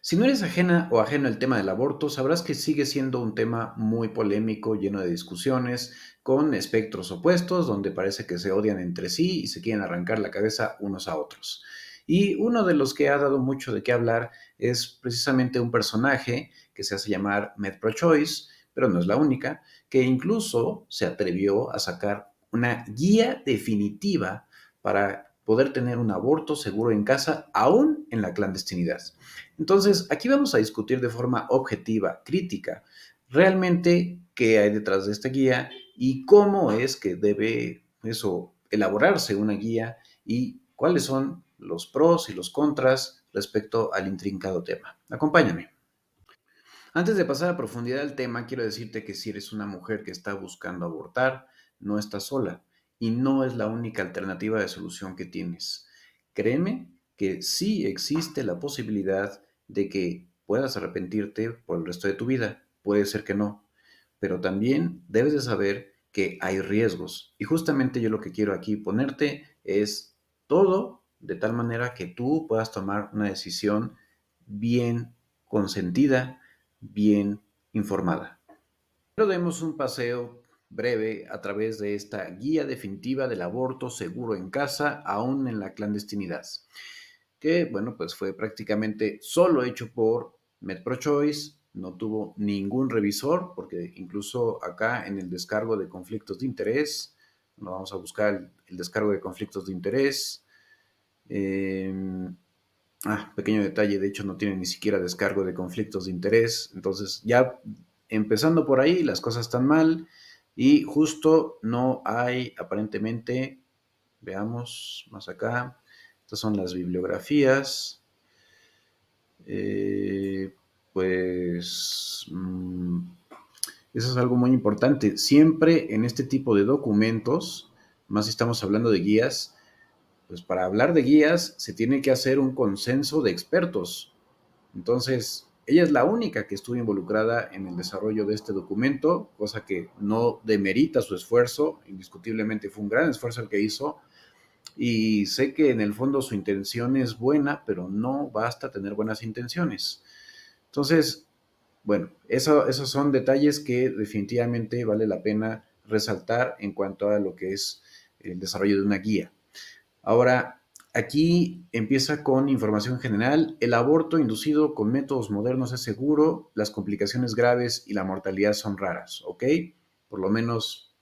Si no eres ajena o ajeno al tema del aborto, sabrás que sigue siendo un tema muy polémico, lleno de discusiones, con espectros opuestos, donde parece que se odian entre sí y se quieren arrancar la cabeza unos a otros. Y uno de los que ha dado mucho de qué hablar es precisamente un personaje que se hace llamar MedProChoice, pero no es la única, que incluso se atrevió a sacar una guía definitiva para poder tener un aborto seguro en casa, aún en la clandestinidad. Entonces, aquí vamos a discutir de forma objetiva, crítica, realmente qué hay detrás de esta guía y cómo es que debe eso elaborarse una guía y cuáles son los pros y los contras respecto al intrincado tema. Acompáñame. Antes de pasar a profundidad del tema, quiero decirte que si eres una mujer que está buscando abortar, no estás sola y no es la única alternativa de solución que tienes. Créeme que sí existe la posibilidad de que puedas arrepentirte por el resto de tu vida. Puede ser que no, pero también debes de saber que hay riesgos. Y justamente yo lo que quiero aquí ponerte es todo de tal manera que tú puedas tomar una decisión bien consentida, bien informada. Pero demos un paseo breve a través de esta guía definitiva del aborto seguro en casa, aún en la clandestinidad, que, bueno, pues fue prácticamente solo hecho por MedProChoice, no tuvo ningún revisor, porque incluso acá en el descargo de conflictos de interés, no vamos a buscar el descargo de conflictos de interés. Eh, Pequeño detalle, de hecho no tiene ni siquiera descargo de conflictos de interés, entonces ya empezando por ahí las cosas están mal y justo no hay aparentemente, veamos más acá, estas son las bibliografías. Eh, pues eso es algo muy importante. Siempre en este tipo de documentos, más si estamos hablando de guías, pues para hablar de guías se tiene que hacer un consenso de expertos. Entonces, ella es la única que estuvo involucrada en el desarrollo de este documento, cosa que no demerita su esfuerzo, indiscutiblemente fue un gran esfuerzo el que hizo, y sé que en el fondo su intención es buena, pero no basta tener buenas intenciones. Entonces, bueno, esos son detalles que definitivamente vale la pena resaltar en cuanto a lo que es el desarrollo de una guía. Ahora, aquí empieza con información general. El aborto inducido con métodos modernos es seguro, las complicaciones graves y la mortalidad son raras, ¿ok? Por lo menos,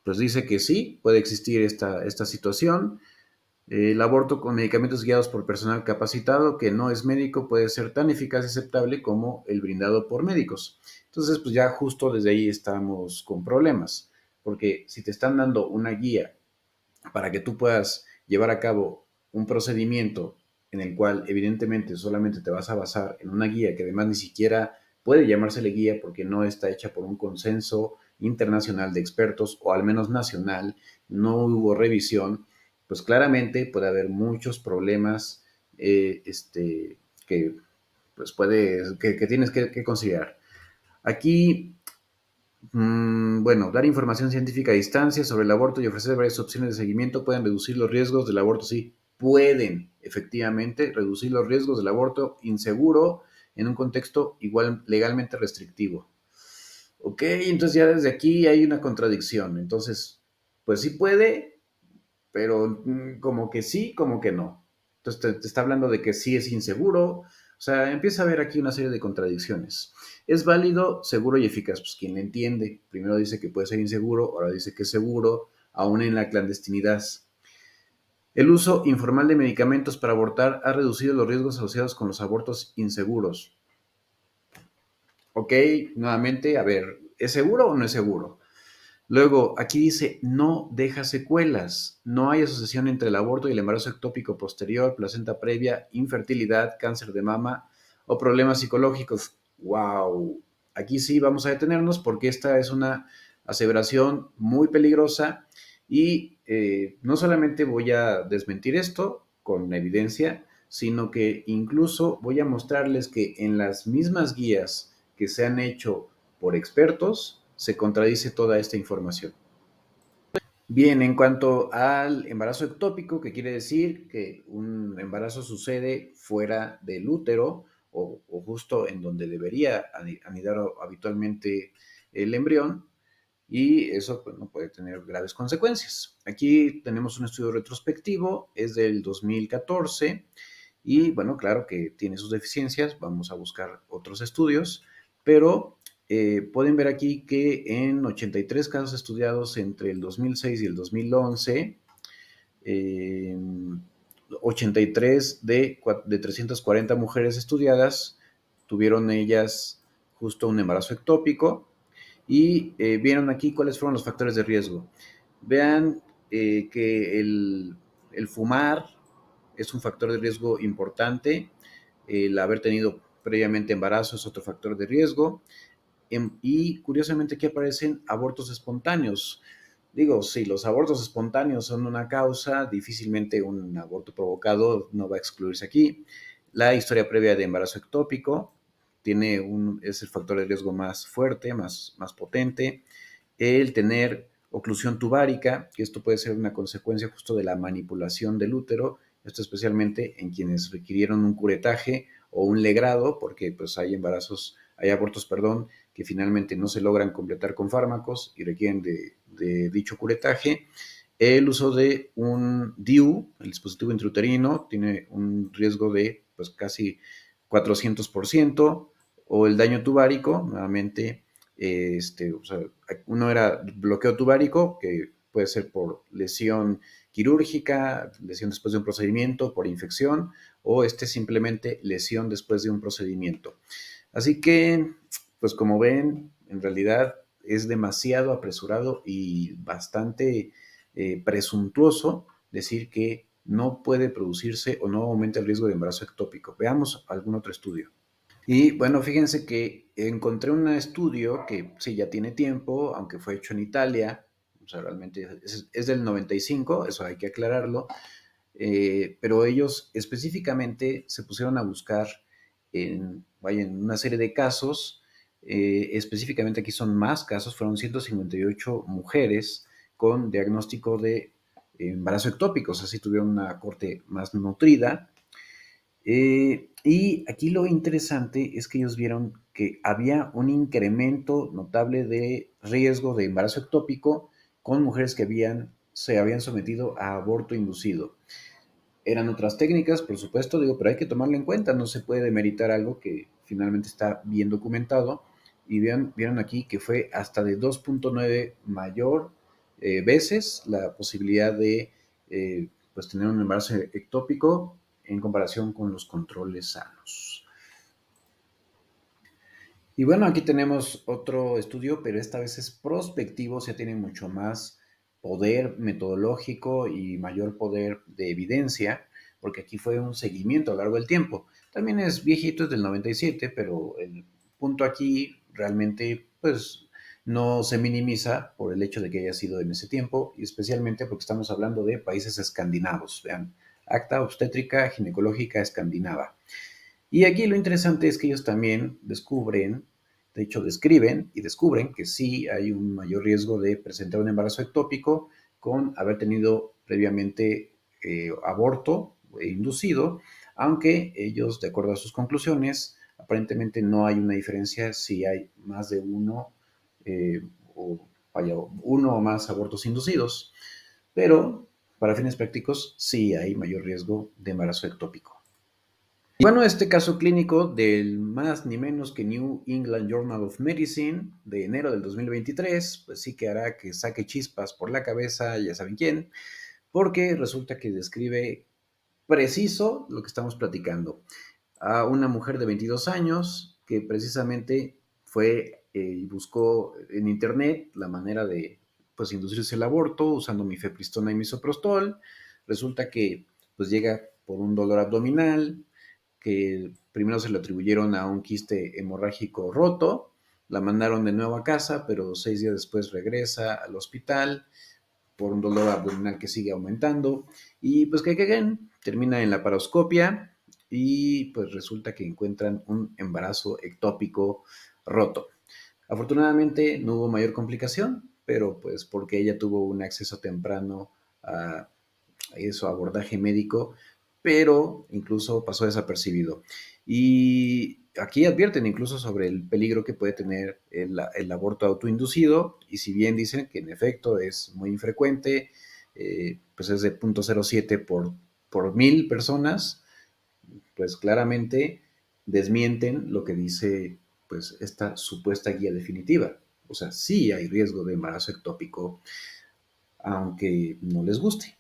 pues dice que sí, puede existir esta situación. El aborto con medicamentos guiados por personal capacitado que no es médico puede ser tan eficaz y aceptable como el brindado por médicos. Entonces, pues ya justo desde ahí estamos con problemas, porque si te están dando una guía para que tú puedas llevar a cabo un procedimiento en el cual evidentemente solamente te vas a basar en una guía que además ni siquiera puede llamársele guía porque no está hecha por un consenso internacional de expertos o al menos nacional, no hubo revisión, pues claramente puede haber muchos problemas que, pues que tienes que considerar. Aquí bueno, dar información científica a distancia sobre el aborto y ofrecer varias opciones de seguimiento pueden reducir los riesgos del aborto. Sí, pueden efectivamente reducir los riesgos del aborto inseguro en un contexto igual legalmente restrictivo. Ok, entonces ya desde aquí hay una contradicción. Entonces, pues sí puede, pero como que sí, como que no. Entonces te está hablando de que sí es inseguro. O sea, empieza a haber aquí una serie de contradicciones. ¿Es válido, seguro y eficaz? Pues quien le entiende. Primero dice que puede ser inseguro, ahora dice que es seguro, aún en la clandestinidad. El uso informal de medicamentos para abortar ha reducido los riesgos asociados con los abortos inseguros. Ok, nuevamente, a ver, ¿es seguro o no es seguro? Luego, aquí dice, no deja secuelas. No hay asociación entre el aborto y el embarazo ectópico posterior, placenta previa, infertilidad, cáncer de mama o problemas psicológicos. ¡Wow! Aquí sí vamos a detenernos porque esta es una aseveración muy peligrosa y no solamente voy a desmentir esto con evidencia, sino que incluso voy a mostrarles que en las mismas guías que se han hecho por expertos, se contradice toda esta información. Bien, en cuanto al embarazo ectópico, que quiere decir que un embarazo sucede fuera del útero o justo en donde debería anidar habitualmente el embrión, y eso pues, no puede tener graves consecuencias. Aquí tenemos un estudio retrospectivo, es del 2014, y bueno, claro que tiene sus deficiencias, vamos a buscar otros estudios, pero pueden ver aquí que en 83 casos estudiados entre el 2006 y el 2011, eh, 83 de 340 mujeres estudiadas tuvieron ellas justo un embarazo ectópico, y vieron aquí cuáles fueron los factores de riesgo. Vean que el fumar es un factor de riesgo importante, el haber tenido previamente embarazo es otro factor de riesgo, y curiosamente aquí aparecen abortos espontáneos. Digo, si los abortos espontáneos son una causa, difícilmente un aborto provocado no va a excluirse aquí. La historia previa de embarazo ectópico es el factor de riesgo más fuerte, más potente. El tener oclusión tubárica, que esto puede ser una consecuencia justo de la manipulación del útero, esto especialmente en quienes requirieron un curetaje o un legrado, porque pues hay abortos, perdón, que finalmente no se logran completar con fármacos y requieren de dicho curetaje. El uso de un DIU, el dispositivo intrauterino, tiene un riesgo de pues, casi 400%, o el daño tubárico, nuevamente, o sea, uno era bloqueo tubárico, que puede ser por lesión quirúrgica, lesión después de un procedimiento, por infección, o simplemente lesión después de un procedimiento. Así que, pues como ven, en realidad es demasiado apresurado y bastante presuntuoso decir que no puede producirse o no aumenta el riesgo de embarazo ectópico. Veamos algún otro estudio. Y bueno, fíjense que encontré un estudio que sí ya tiene tiempo, aunque fue hecho en Italia, o sea, realmente es del 95, eso hay que aclararlo, pero ellos específicamente se pusieron a buscar en una serie de casos, específicamente aquí son más casos, fueron 158 mujeres con diagnóstico de embarazo ectópico, o sea, sí tuvieron una corte más nutrida. Y aquí lo interesante es que ellos vieron que había un incremento notable de riesgo de embarazo ectópico con mujeres que se habían sometido a aborto inducido. Eran otras técnicas, por supuesto, digo, pero hay que tomarlo en cuenta, no se puede demeritar algo que finalmente está bien documentado. Y vieron aquí que fue hasta de 2.9 mayor veces la posibilidad de pues tener un embarazo ectópico en comparación con los controles sanos. Y bueno, aquí tenemos otro estudio, pero esta vez es prospectivo, o sea, tiene mucho más poder metodológico y mayor poder de evidencia, porque aquí fue un seguimiento a lo largo del tiempo. También es viejito, es del 97, pero el punto aquí realmente, pues, no se minimiza por el hecho de que haya sido en ese tiempo, y especialmente porque estamos hablando de países escandinavos. Vean, Acta Obstétrica Ginecológica Escandinava. Y aquí lo interesante es que ellos también descubren, de hecho describen y descubren que sí hay un mayor riesgo de presentar un embarazo ectópico con haber tenido previamente aborto inducido, aunque ellos, de acuerdo a sus conclusiones, aparentemente no hay una diferencia si hay más de uno eh, o vaya, uno o más abortos inducidos, pero para fines prácticos sí hay mayor riesgo de embarazo ectópico. Y bueno, este caso clínico del más ni menos que New England Journal of Medicine de enero del 2023, pues sí que hará que saque chispas por la cabeza, ya saben quién, porque resulta que describe preciso lo que estamos platicando. A una mujer de 22 años que precisamente fue y buscó en internet la manera de pues inducirse el aborto usando mifepristona y misoprostol. Resulta que pues llega por un dolor abdominal, que primero se le atribuyeron a un quiste hemorrágico roto, la mandaron de nuevo a casa, pero 6 días después regresa al hospital por un dolor abdominal que sigue aumentando, y pues que termina en la paroscopia y pues resulta que encuentran un embarazo ectópico roto. Afortunadamente no hubo mayor complicación, pero pues porque ella tuvo un acceso temprano a eso, abordaje médico, pero incluso pasó desapercibido. Y aquí advierten incluso sobre el peligro que puede tener el aborto autoinducido, y si bien dicen que en efecto es muy infrecuente, pues es de 0.07 por 1000 personas, pues claramente desmienten lo que dice pues esta supuesta guía definitiva. O sea, sí hay riesgo de embarazo ectópico, aunque no les guste.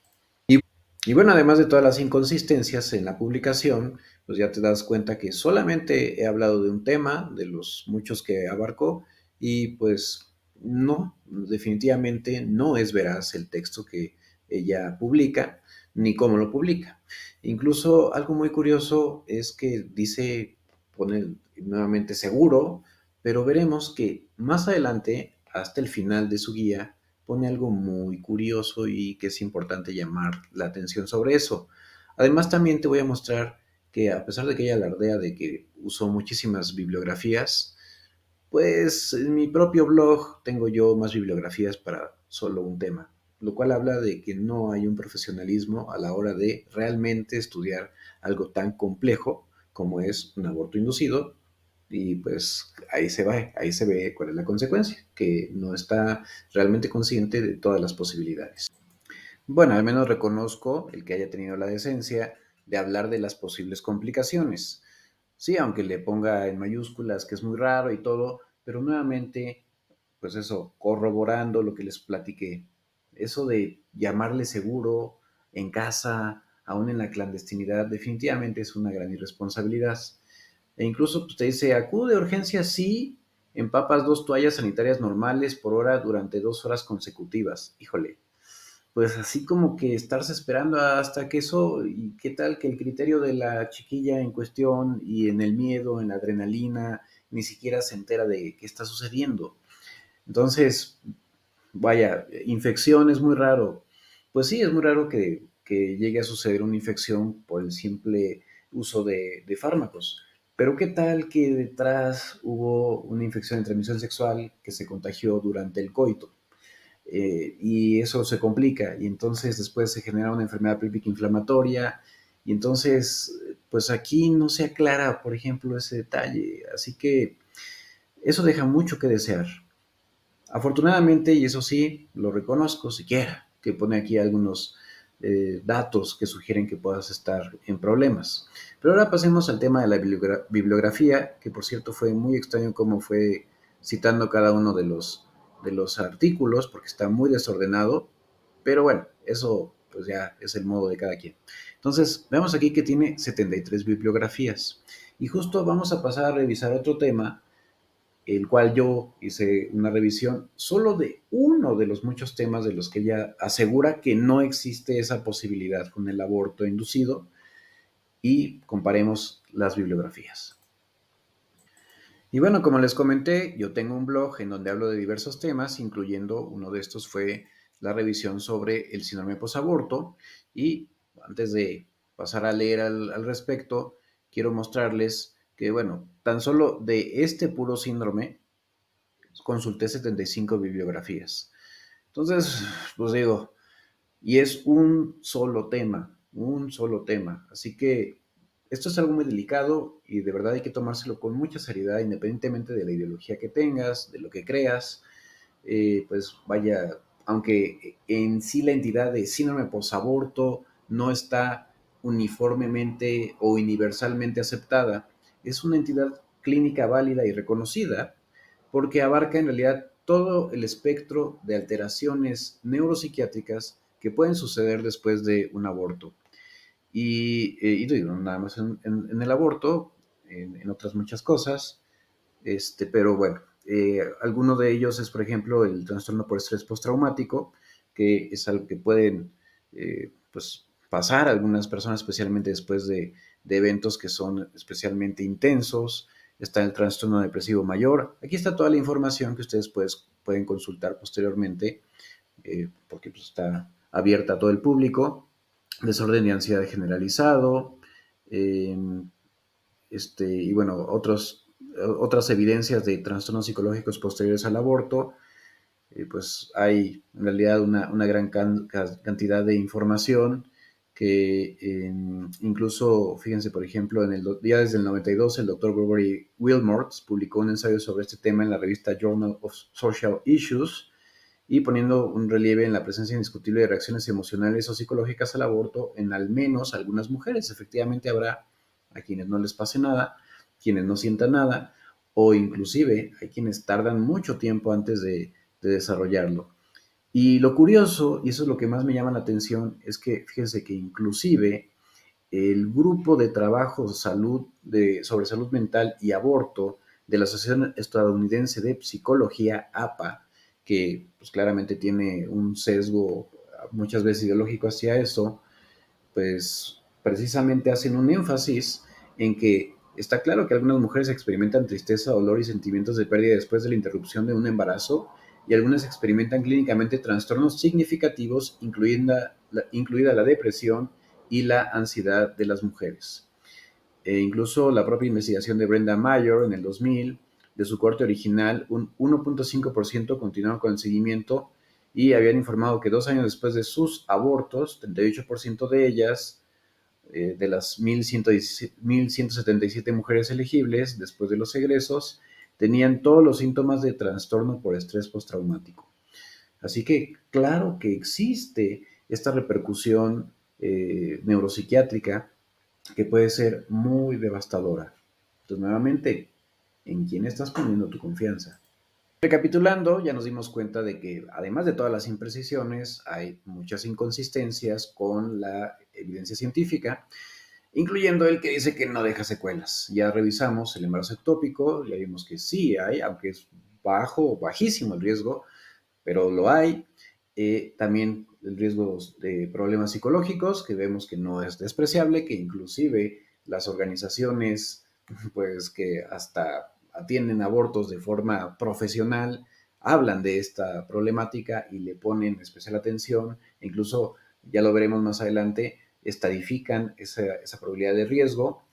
Y bueno, además de todas las inconsistencias en la publicación, pues ya te das cuenta que solamente he hablado de un tema, de los muchos que abarcó, y pues no, definitivamente no es veraz el texto que ella publica, ni cómo lo publica. Incluso algo muy curioso es que dice, pone nuevamente seguro, pero veremos que más adelante, hasta el final de su guía, pone algo muy curioso y que es importante llamar la atención sobre eso. Además, también te voy a mostrar que a pesar de que ella alardea de que usó muchísimas bibliografías, pues en mi propio blog tengo yo más bibliografías para solo un tema, lo cual habla de que no hay un profesionalismo a la hora de realmente estudiar algo tan complejo como es un aborto inducido, y pues ahí se va, ahí se ve cuál es la consecuencia, que no está realmente consciente de todas las posibilidades. Bueno, al menos reconozco el que haya tenido la decencia de hablar de las posibles complicaciones. Sí, aunque le ponga en mayúsculas que es muy raro y todo, pero nuevamente, pues eso, corroborando lo que les platiqué. Eso de llamarle seguro en casa, aún en la clandestinidad, definitivamente es una gran irresponsabilidad. E incluso pues, te dice, acude de urgencia si empapas 2 toallas sanitarias normales por hora durante 2 horas consecutivas. Híjole, pues así como que estarse esperando hasta que eso, y qué tal que el criterio de la chiquilla en cuestión y en el miedo, en la adrenalina, ni siquiera se entera de qué está sucediendo. Entonces, vaya, infección es muy raro. Pues sí, es muy raro que llegue a suceder una infección por el simple uso de fármacos. Pero qué tal que detrás hubo una infección de transmisión sexual que se contagió durante el coito. Y eso se complica y entonces después se genera una enfermedad pélvica inflamatoria y entonces pues aquí no se aclara, por ejemplo, ese detalle. Así que eso deja mucho que desear. Afortunadamente, y eso sí, lo reconozco siquiera, que pone aquí algunos datos que sugieren que puedas estar en problemas. Pero ahora pasemos al tema de la bibliografía, que por cierto fue muy extraño cómo fue citando cada uno de los artículos, porque está muy desordenado, pero bueno, eso pues ya es el modo de cada quien. Entonces, vemos aquí que tiene 73 bibliografías. Y justo vamos a pasar a revisar otro tema, el cual yo hice una revisión solo de uno de los muchos temas de los que ella asegura que no existe esa posibilidad con el aborto inducido, y comparemos las bibliografías. Y bueno, como les comenté, yo tengo un blog en donde hablo de diversos temas, incluyendo uno de estos fue la revisión sobre el síndrome posaborto. Y antes de pasar a leer al respecto, quiero mostrarles que, bueno, tan solo de este puro síndrome consulté 75 bibliografías. Entonces, pues digo, y es un solo tema, un solo tema. Así que esto es algo muy delicado y de verdad hay que tomárselo con mucha seriedad, independientemente de la ideología que tengas, de lo que creas. Pues vaya, aunque en sí la entidad de síndrome posaborto no está uniformemente o universalmente aceptada, es una entidad clínica válida y reconocida porque abarca en realidad todo el espectro de alteraciones neuropsiquiátricas que pueden suceder después de un aborto. Y digo, no nada más en el aborto, en otras muchas cosas, pero bueno, alguno de ellos es, por ejemplo, el trastorno por estrés postraumático, que es algo que pueden pues, pasar a algunas personas, especialmente después de eventos que son especialmente intensos. Está el trastorno depresivo mayor. Aquí está toda la información que ustedes pueden consultar posteriormente, porque pues, está abierta a todo el público. Desorden de ansiedad generalizado, eh, y bueno, otras evidencias de trastornos psicológicos posteriores al aborto. Pues hay en realidad una gran cantidad de información que incluso, fíjense, por ejemplo, ya desde el 92, el doctor Gregory Wilmort publicó un ensayo sobre este tema en la revista Journal of Social Issues, y poniendo un relieve en la presencia indiscutible de reacciones emocionales o psicológicas al aborto en al menos algunas mujeres. Efectivamente habrá a quienes no les pase nada, quienes no sientan nada, o inclusive hay quienes tardan mucho tiempo antes de desarrollarlo. Y lo curioso, y eso es lo que más me llama la atención, es que fíjense que inclusive el grupo de trabajo sobre salud mental y aborto de la Asociación Estadounidense de Psicología, APA, que pues, claramente tiene un sesgo muchas veces ideológico hacia eso, pues precisamente hacen un énfasis en que está claro que algunas mujeres experimentan tristeza, dolor y sentimientos de pérdida después de la interrupción de un embarazo, y algunas experimentan clínicamente trastornos significativos, incluida la depresión y la ansiedad de las mujeres. Incluso la propia investigación de Brenda Mayer en el 2000, de su corte original, un 1.5% continuaron con el seguimiento y habían informado que 2 años después de sus abortos, 38% de ellas, de las 1.177 mujeres elegibles después de los egresos, tenían todos los síntomas de trastorno por estrés postraumático. Así que claro que existe esta repercusión neuropsiquiátrica que puede ser muy devastadora. Entonces, nuevamente, ¿en quién estás poniendo tu confianza? Recapitulando, ya nos dimos cuenta de que además de todas las imprecisiones, hay muchas inconsistencias con la evidencia científica, incluyendo el que dice que no deja secuelas. Ya revisamos el embarazo ectópico, ya vimos que sí hay, aunque es bajísimo el riesgo, pero lo hay. También el riesgo de problemas psicológicos, que vemos que no es despreciable, que inclusive las organizaciones, pues que hasta atienden abortos de forma profesional, hablan de esta problemática y le ponen especial atención, e incluso, ya lo veremos más adelante, estadifican esa probabilidad de riesgo,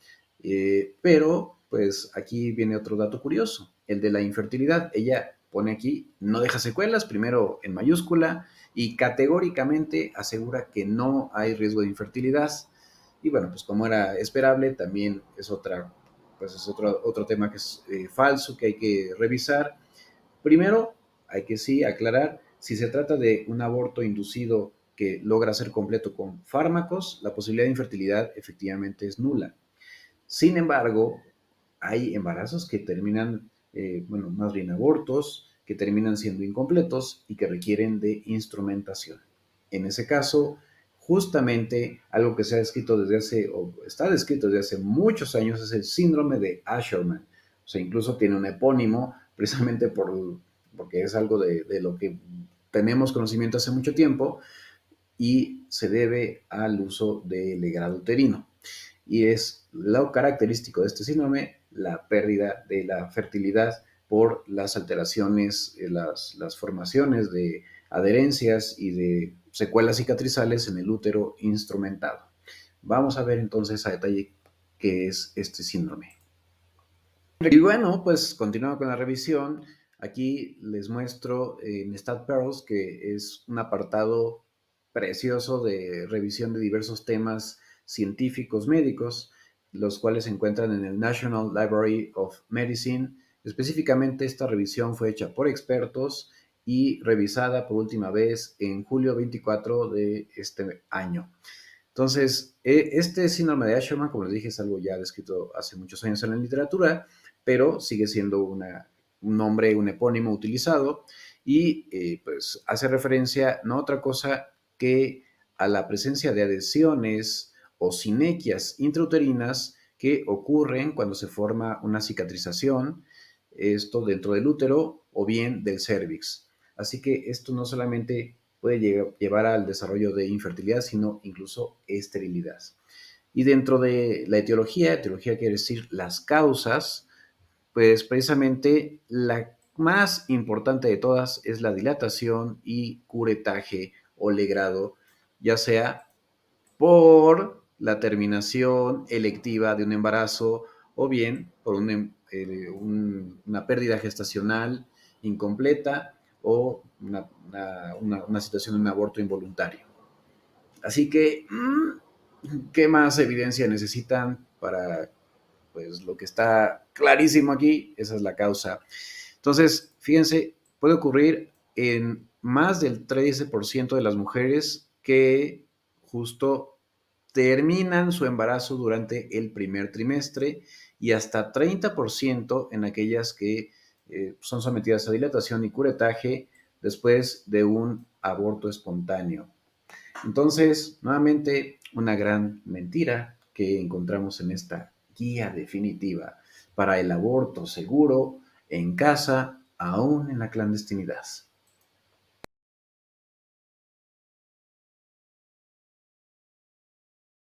pero pues aquí viene otro dato curioso, el de la infertilidad. Ella pone aquí, no deja secuelas, primero en mayúscula, y categóricamente asegura que no hay riesgo de infertilidad. Y bueno, pues como era esperable, también es otro tema que es falso, que hay que revisar. Primero, hay que sí aclarar, si se trata de un aborto inducido que logra ser completo con fármacos, la posibilidad de infertilidad efectivamente es nula. Sin embargo, hay embarazos que terminan, bueno, más bien abortos, que terminan siendo incompletos y que requieren de instrumentación. En ese caso, justamente algo que se ha descrito o está descrito desde hace muchos años, es el síndrome de Asherman. O sea, incluso tiene un epónimo precisamente porque es algo de lo que tenemos conocimiento hace mucho tiempo, y se debe al uso del legrado uterino. Y es lo característico de este síndrome la pérdida de la fertilidad por las alteraciones, las formaciones de adherencias y de secuelas cicatrizales en el útero instrumentado. Vamos a ver entonces a detalle qué es este síndrome. Y bueno, pues continuando con la revisión, aquí les muestro en StatPearls, que es un apartado precioso de revisión de diversos temas científicos médicos, los cuales se encuentran en el National Library of Medicine. Específicamente, esta revisión fue hecha por expertos y revisada por última vez en julio 24 de este año. Entonces, este síndrome de Asherman, como les dije, es algo ya descrito hace muchos años en la literatura, pero sigue siendo un nombre, un epónimo utilizado, y pues hace referencia no a otra cosa que a la presencia de adhesiones o sinequias intrauterinas que ocurren cuando se forma una cicatrización, esto dentro del útero o bien del cervix. Así que esto no solamente puede llevar al desarrollo de infertilidad, sino incluso esterilidad. Y dentro de la etiología quiere decir las causas, pues precisamente la más importante de todas es la dilatación y curetaje o legrado, ya sea por la terminación electiva de un embarazo o bien por una pérdida gestacional incompleta o una situación de un aborto involuntario. Así que ¿Qué más evidencia necesitan para, pues, lo que está clarísimo aquí? Esa es la causa. Entonces, fíjense, puede ocurrir en más del 13% de las mujeres que justo terminan su embarazo durante el primer trimestre y hasta 30% en aquellas que son sometidas a dilatación y curetaje después de un aborto espontáneo. Entonces, nuevamente, una gran mentira que encontramos en esta guía definitiva para el aborto seguro en casa, aún en la clandestinidad.